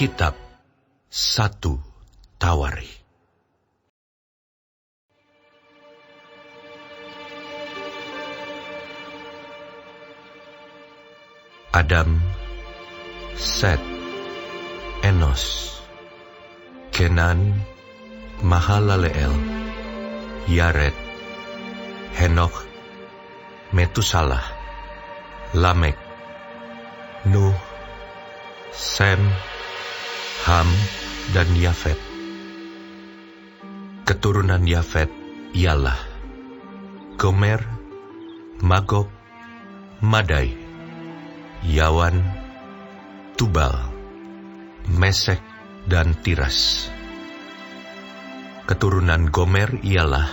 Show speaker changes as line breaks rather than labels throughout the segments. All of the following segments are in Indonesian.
Kitab 1 Tawari. Adam, Set, Enos, Kenan, Mahalaleel, Yared, Henokh, Metusalah, Lamek, Nuh, Sem, Ham, dan Yafet. Keturunan Yafet ialah Gomer, Magog, Madai, Yawan, Tubal, Mesek, dan Tiras. Keturunan Gomer ialah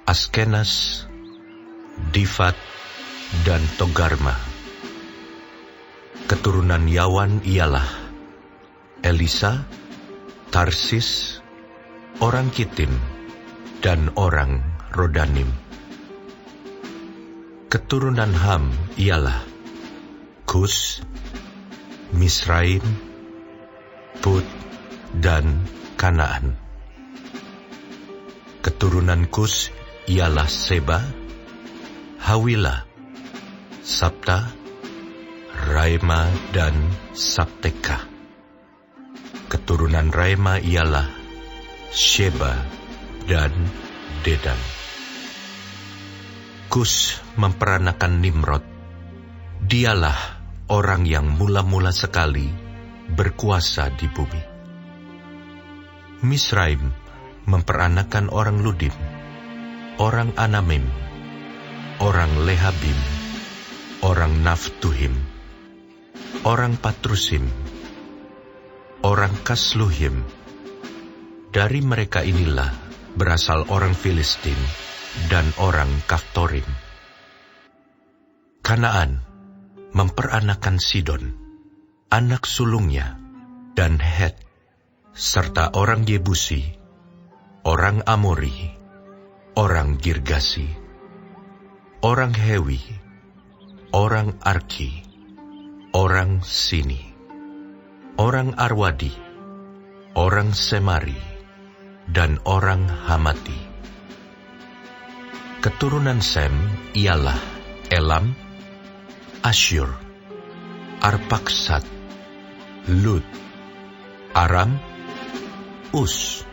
Askenas, Difat, dan Togarma. Keturunan Yawan ialah Elisa, Tarsis, orang Kitim, dan orang Rodanim. Keturunan Ham ialah Kus, Misraim, Put, dan Kanaan. Keturunan Kus ialah Seba, Hawila, Sabta, Raima, dan Sabteka. Keturunan Raima ialah Sheba dan Dedan. Kus memperanakan Nimrod. Dialah orang yang mula-mula sekali berkuasa di bumi. Misraim memperanakan orang Ludim, orang Anamim, orang Lehabim, orang Naftuhim, orang Patrusim, orang Kasluhim. Dari mereka inilah berasal orang Filistin dan orang Kaftorim. Kanaan memperanakan Sidon, anak sulungnya, dan Het, serta orang Yebusi, orang Amori, orang Girgasi, orang Hewi, orang Arki, orang Sini, orang Arwadi, orang Semari, dan orang Hamati. Keturunan Sem ialah Elam, Asyur, Arpaksad, Lud, Aram, Us,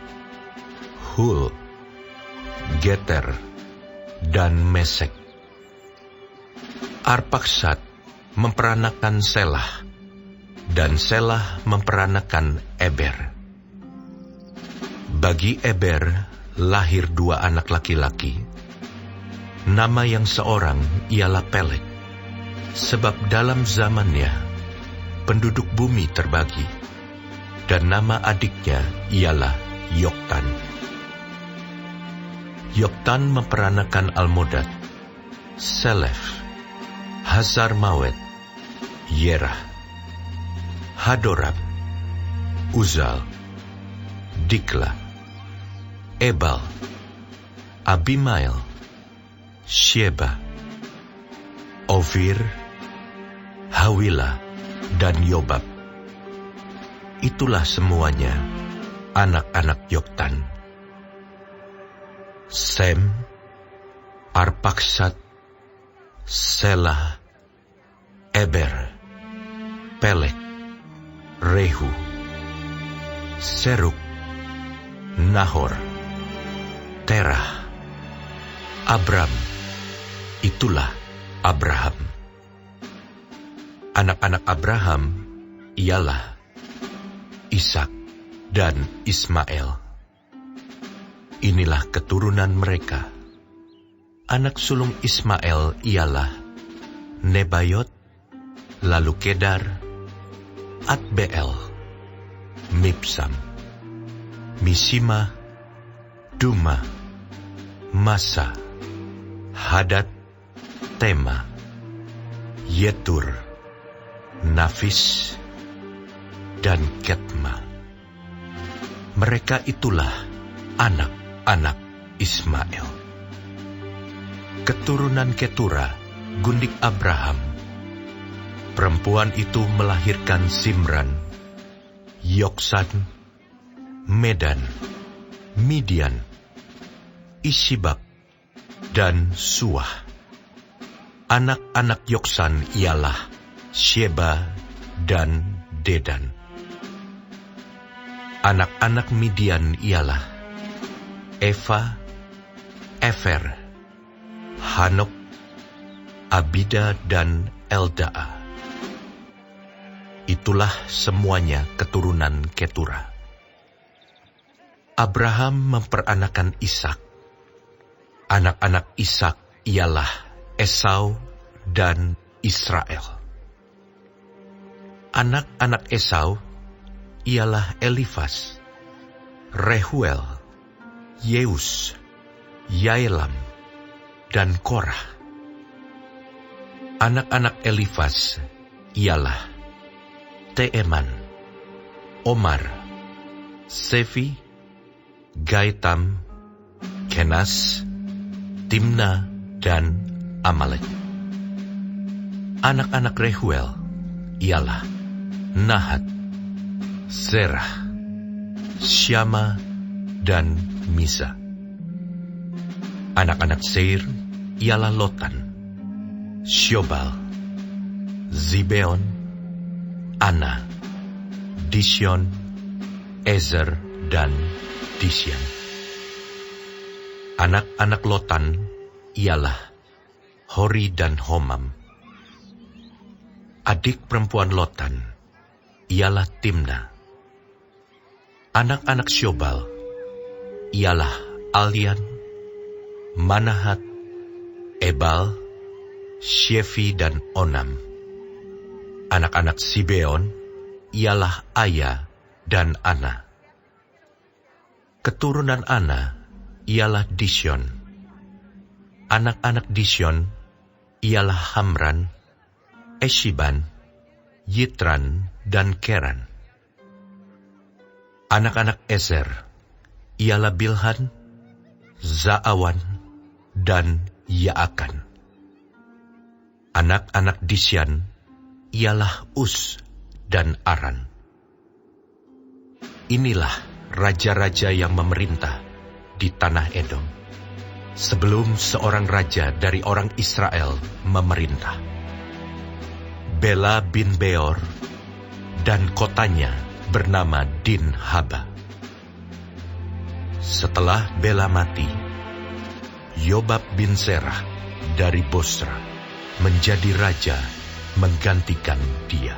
Hul, Geter, dan Mesek. Arpaksad memperanakan Selah, dan Selah memperanakan Eber. Bagi Eber lahir 2 anak laki-laki. Nama yang seorang ialah Peleg, sebab dalam zamannya penduduk bumi terbagi, dan nama adiknya ialah Yoktan. Yoktan memperanakan Almodad, Selef, Hazar-Mawet, Yerah, Hadoram, Uzal, Dikla, Ebal, Abimael, Sheba, Ofir, Hawila, dan Yobab. Itulah semuanya anak-anak Yoktan. Sem, Arpaksad, Selah, Eber, Peleg, Rehu, Seruk, Nahor, Terah, Abram. Itulah Abraham. Anak-anak Abraham ialah Ishak dan Ismail. Inilah keturunan mereka. Anak sulung Ismail ialah Nebayot, lalu Kedar, Atbeel, Mibsam, Mishima, Duma, Masa, Hadad, Tema, Yetur, Nafis, dan Ketma. Mereka itulah anak-anak Ismail. Keturunan Ketura, gundik Abraham. Perempuan itu melahirkan Zimran, Yoksan, Medan, Midian, Isibak, dan Suah. Anak-anak Yoksan ialah Sheba dan Dedan. Anak-anak Midian ialah Eva, Efer, Hanok, Abida, dan Eldaa. Itulah semuanya keturunan Ketura. Abraham memperanakan Ishak. Anak-anak Ishak ialah Esau dan Israel. Anak-anak Esau ialah Elifas, Rehuel, Yeus, Yaelam, dan Korah. Anak-anak Elifas ialah Teeman, Omar, Sefi, Gaitam, Kenas, Timna, dan Amalek. Anak-anak Rehuel ialah Nahat, Zerah, Syama, dan Misa. Anak-anak Seir ialah Lotan, Syobal, Zibeon, Ana, Disyon, Ezer, dan Disyan. Anak-anak Lotan ialah Hori dan Homam. Adik perempuan Lotan ialah Timna. Anak-anak Syobal ialah Alian, Manahat, Ebal, Shefi, dan Onam. Anak-anak Sibeon ialah Aya dan Ana. Keturunan Ana ialah Disyon. Anak-anak Disyon ialah Hamran, Eshiban, Yitran, dan Keran. Anak-anak Ezer ialah Bilhan, Zaawan, dan Yaakan. Anak-anak Disyan ialah Us dan Aran. Inilah raja-raja yang memerintah di tanah Edom, sebelum seorang raja dari orang Israel memerintah. Bela bin Beor, dan kotanya bernama Dinhaba. Setelah Bela mati, Yobab bin Serah dari Bosra menjadi raja menggantikan dia.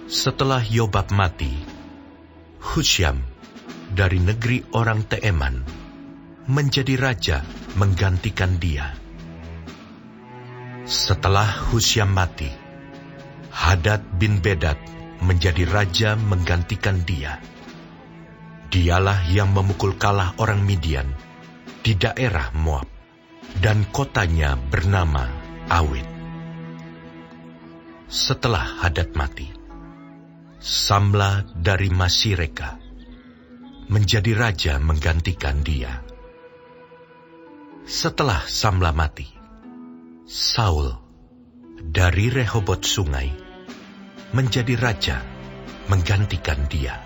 Setelah Yobab mati, Husyam dari negeri orang Teeman menjadi raja menggantikan dia. Setelah Husyam mati, Hadad bin Bedad menjadi raja menggantikan dia. Dialah yang memukul kalah orang Midian di daerah Moab, dan kotanya bernama Awit. Setelah Hadad mati, Samla dari Masireka menjadi raja menggantikan dia. Setelah Samla mati, Saul dari Rehobot Sungai menjadi raja menggantikan dia.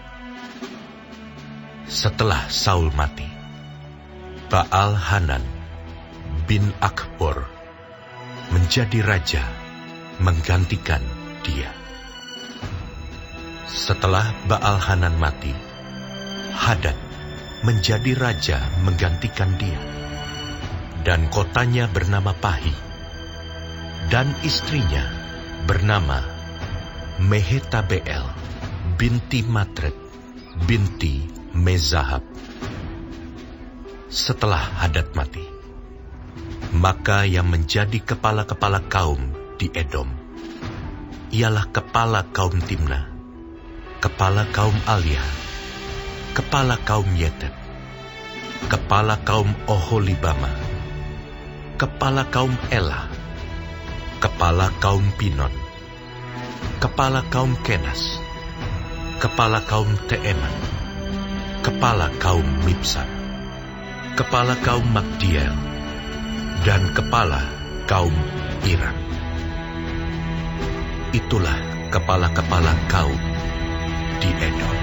Setelah Saul mati, Baal-Hanan bin Akbor menjadi raja menggantikan dia. Setelah Baal-Hanan mati, Hadad menjadi raja menggantikan dia, dan kotanya bernama Pahi, dan istrinya bernama Mehetabeel binti Matred binti Mezahab. Setelah Hadad mati, maka yang menjadi kepala-kepala kaum di Edom ialah kepala kaum Timna, kepala kaum Alia, kepala kaum Yetet, kepala kaum Oholibama, kepala kaum Ela, kepala kaum Pinon, kepala kaum Kenas, kepala kaum Teeman, kepala kaum Mibsar, kepala kaum Magdiel, dan kepala kaum Iram. Itulah kepala-kepala kaum di Edom.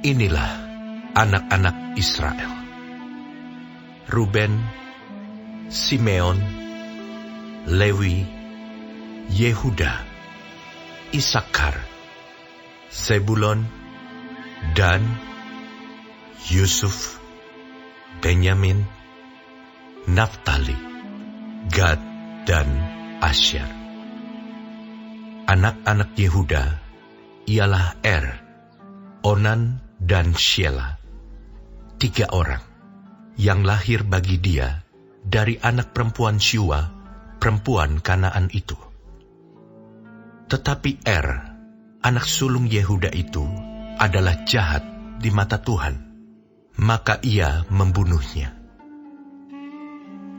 Inilah anak-anak Israel: Ruben, Simeon, Lewi, Yehuda, Isakar, Zebulon, Dan, Yusuf, Benyamin, Naftali, Gad, dan Asyer. Anak-anak Yehuda ialah Onan dan Shelah, 3 orang, yang lahir bagi dia dari anak perempuan Syua, perempuan Kanaan itu. Tetapi anak sulung Yehuda itu, adalah jahat di mata Tuhan, maka ia membunuhnya.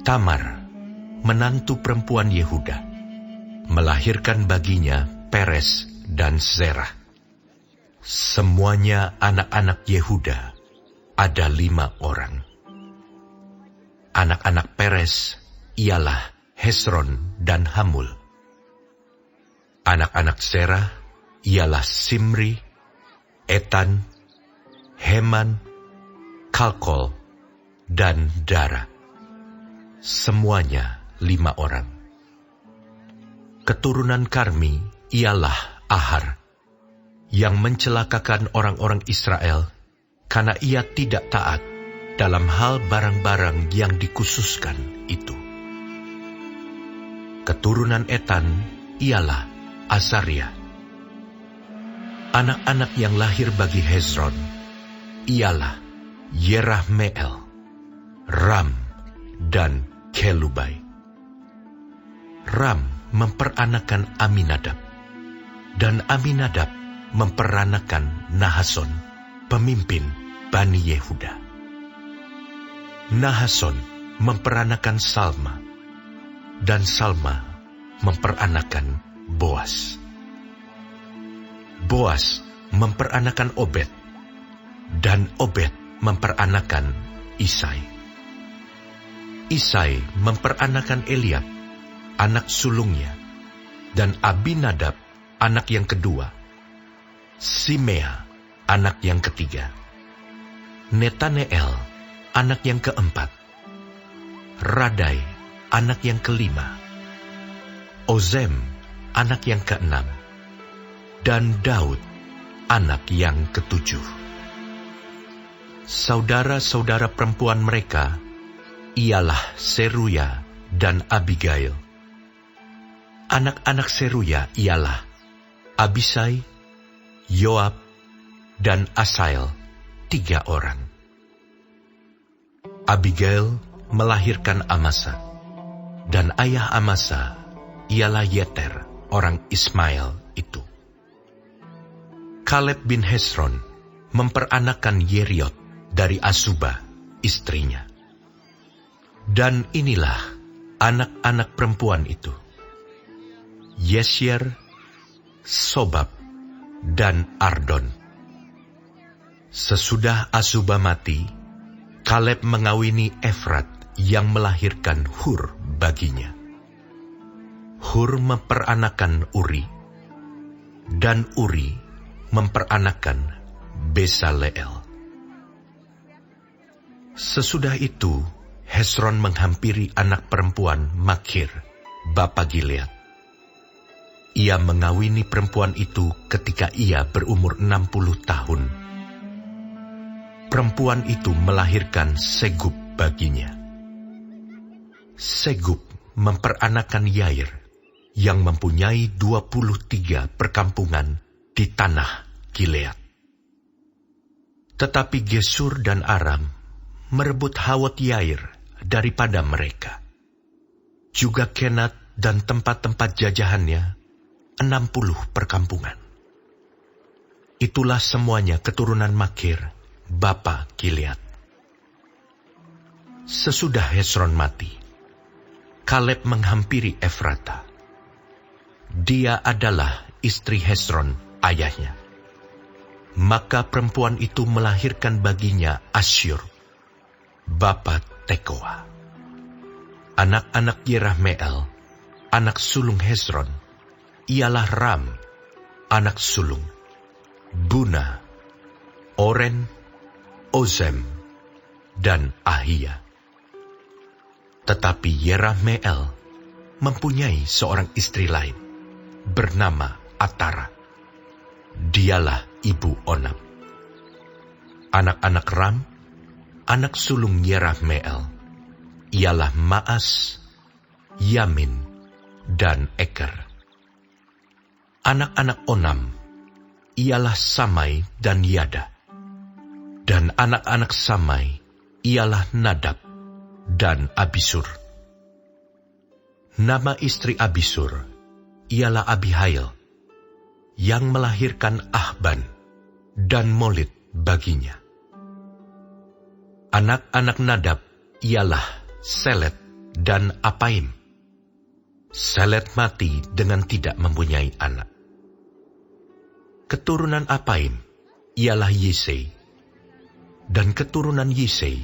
Tamar, menantu perempuan Yehuda, melahirkan baginya Peres dan Zerah. Semuanya anak-anak Yehuda ada 5 orang. Anak-anak Peres ialah Hesron dan Hamul. Anak-anak Zerah ialah Simri, Etan, Heman, Kalkol, dan Dara. Semuanya 5 orang. Keturunan Karmi ialah Ahar, yang mencelakakan orang-orang Israel karena ia tidak taat dalam hal barang-barang yang dikhususkan itu. Keturunan Etan ialah Azaria. Anak-anak yang lahir bagi Hezron ialah Yerahmeel, Ram, dan Kelubai. Ram memperanakan Aminadab, dan Aminadab memperanakan Nahason, pemimpin Bani Yehuda. Nahason memperanakan Salma, dan Salma memperanakan Boas. Boas memperanakan Obed, dan Obed memperanakan Isai. Isai memperanakan Eliab, anak sulungnya, dan Abinadab, anak yang kedua, Simea, anak yang ketiga, Netaneel, anak yang keempat, Radai, anak yang kelima, Ozem, anak yang keenam, dan Daud, anak yang ketujuh. Saudara-saudara perempuan mereka ialah Seruya dan Abigail. Anak-anak Seruya ialah Abisai, Yoab, dan Asael, 3 orang. Abigail melahirkan Amasa, dan ayah Amasa ialah Yeter, orang Ismail itu. Kaleb bin Hesron memperanakan Yeriot dari Asuba, istrinya. Dan inilah anak-anak perempuan itu: Yesyer, Sobab, dan Ardon. Sesudah Asuba mati, Kaleb mengawini Efrat yang melahirkan Hur baginya. Hur memperanakan Uri, dan Uri memperanakan Besaleel. Sesudah itu, Hesron menghampiri anak perempuan Makir, bapa Gilead. Ia mengawini perempuan itu ketika ia berumur 60 tahun. Perempuan itu melahirkan Segub baginya. Segub memperanakan Yair, yang mempunyai 23 perkampungan di tanah Gilead. Tetapi Gesur dan Aram merebut Hawot Yair daripada mereka. Juga Kenat dan tempat-tempat jajahannya, 60 perkampungan. Itulah semuanya keturunan Makir, bapa Gilead. Sesudah Hesron mati, Kaleb menghampiri Efrata. Dia adalah istri Hesron ayahnya. Maka perempuan itu melahirkan baginya Asyur, bapa Tekoa. Anak-anak Yerahmeel, anak sulung Hezron, ialah Ram, anak sulung, Buna, Oren, Ozem, dan Ahia. Tetapi Yerahmeel mempunyai seorang istri lain, bernama Atara. Dialah ibu Onam. Anak-anak Ram, anak sulung Yerahmeel, ialah Maas, Yamin, dan Eker. Anak-anak Onam ialah Samai dan Yada. Dan anak-anak Samai ialah Nadab dan Abisur. Nama istri Abisur ialah Abihail, yang melahirkan Ahban dan Molid baginya. Anak-anak Nadab ialah Selet dan Apaim. Selet mati dengan tidak mempunyai anak. Keturunan Apaim ialah Yisei, dan keturunan Yisei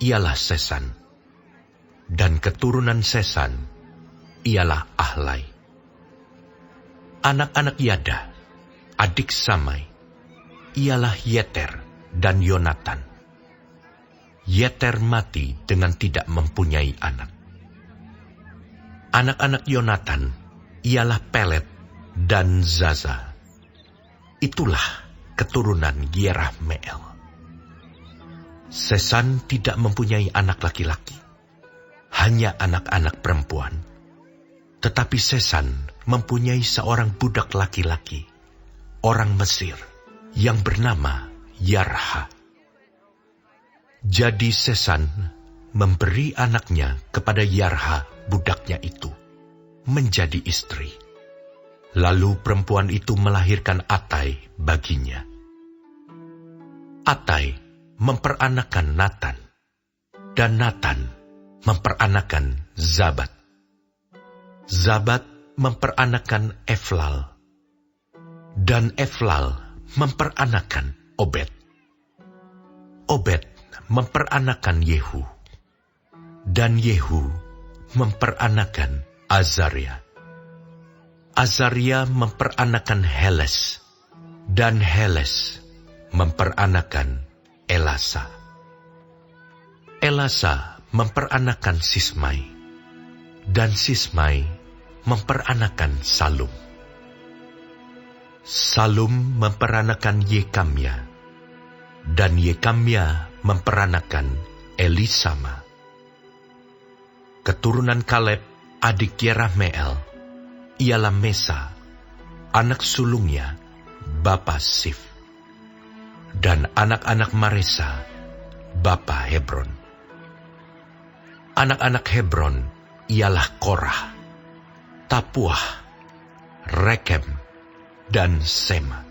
ialah Sesan, dan keturunan Sesan ialah Ahlai. Anak-anak Yada, adik Samai, ialah Yeter dan Yonatan. Yeter mati dengan tidak mempunyai anak. Anak-anak Yonatan ialah Pelet dan Zaza. Itulah keturunan Yerahmeel. Sesan tidak mempunyai anak laki-laki, hanya anak-anak perempuan. Tetapi Sesan mempunyai seorang budak laki-laki, orang Mesir, yang bernama Yarha. Jadi Sesan memberi anaknya kepada Yarha, budaknya itu, menjadi istri. Lalu perempuan itu melahirkan Atai baginya. Atai memperanakan Natan, dan Natan memperanakan Zabat. Zabat memperanakan Eflal, dan Eflal memperanakan Obed. Obed memperanakan Yehu, dan Yehu memperanakan Azaria. Azaria memperanakan Heles, dan Heles memperanakan Elasa. Elasa memperanakan Sismai, dan Sismai memperanakan Salum. Salum memperanakan Yekamya, dan Yekamya memperanakan Elisama. Keturunan Kaleb, adik Yerahmeel, ialah Mesa, anak sulungnya, bapa Sif. Dan anak-anak Maresa, bapa Hebron. Anak-anak Hebron ialah Korah, Tapuah, Rekem, dan Sema.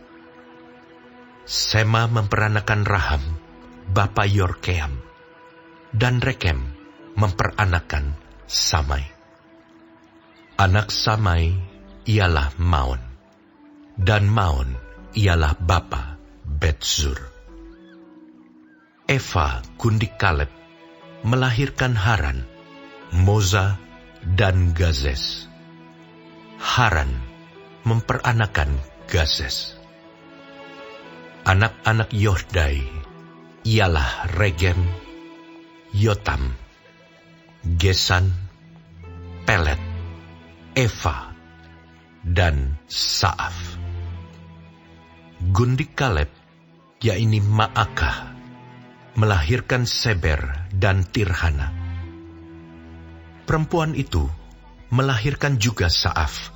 Sema memperanakan Raham, bapa Yorkeam, dan Rekem memperanakan Samai. Anak Samai ialah Maon, dan Maon ialah bapa Betzur. Eva gundik Kaleb melahirkan Haran, Moza, dan Gazes. Haran memperanakan Gazes. Anak-anak Yohdai ialah Regem, Yotam, Gesan, Pelet, Eva, dan Saaf. Gundik Kaleb, yakni Maakah, melahirkan Seber dan Tirhana. Perempuan itu melahirkan juga Saaf,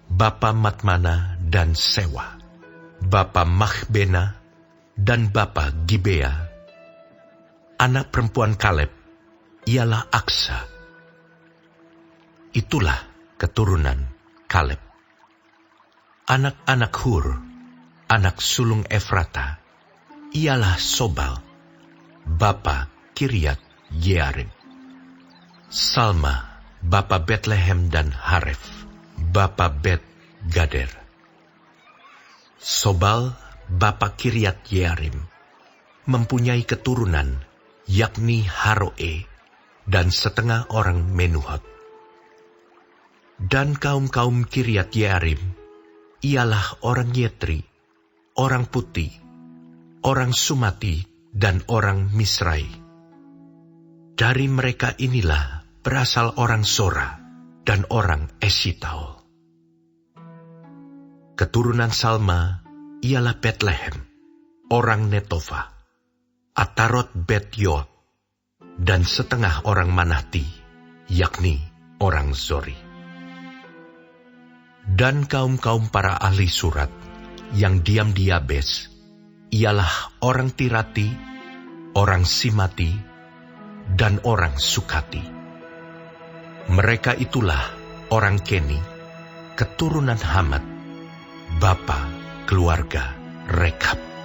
bapa Matmana dan Sewa, bapa Mahbena dan bapa Gibea. Anak perempuan Kaleb ialah Aksa. Itulah keturunan Kaleb. Anak-anak Hur, anak sulung Efrata, ialah Sobal, bapa Kiryat Yearim. Salma, bapa Betlehem dan Haref, bapa Bet Gader. Sobal, bapa Kiryat Yearim, mempunyai keturunan, yakni Haroe, dan setengah orang Menuhot. Dan kaum-kaum Kiryat Yearim, ialah orang Yetri, orang Puti, orang Sumati, dan orang Misrai. Dari mereka inilah berasal orang Sora dan orang Esitaol. Keturunan Salma ialah Betlehem, orang Netofa, Atarot Bet Yoab, dan setengah orang Manahti, yakni orang Zori. Dan kaum-kaum para ahli surat yang diam di Yabes ialah orang Tirati, orang Simati, dan orang Sukati. Mereka itulah orang Keni, keturunan Hamad, bapa keluarga Rekab.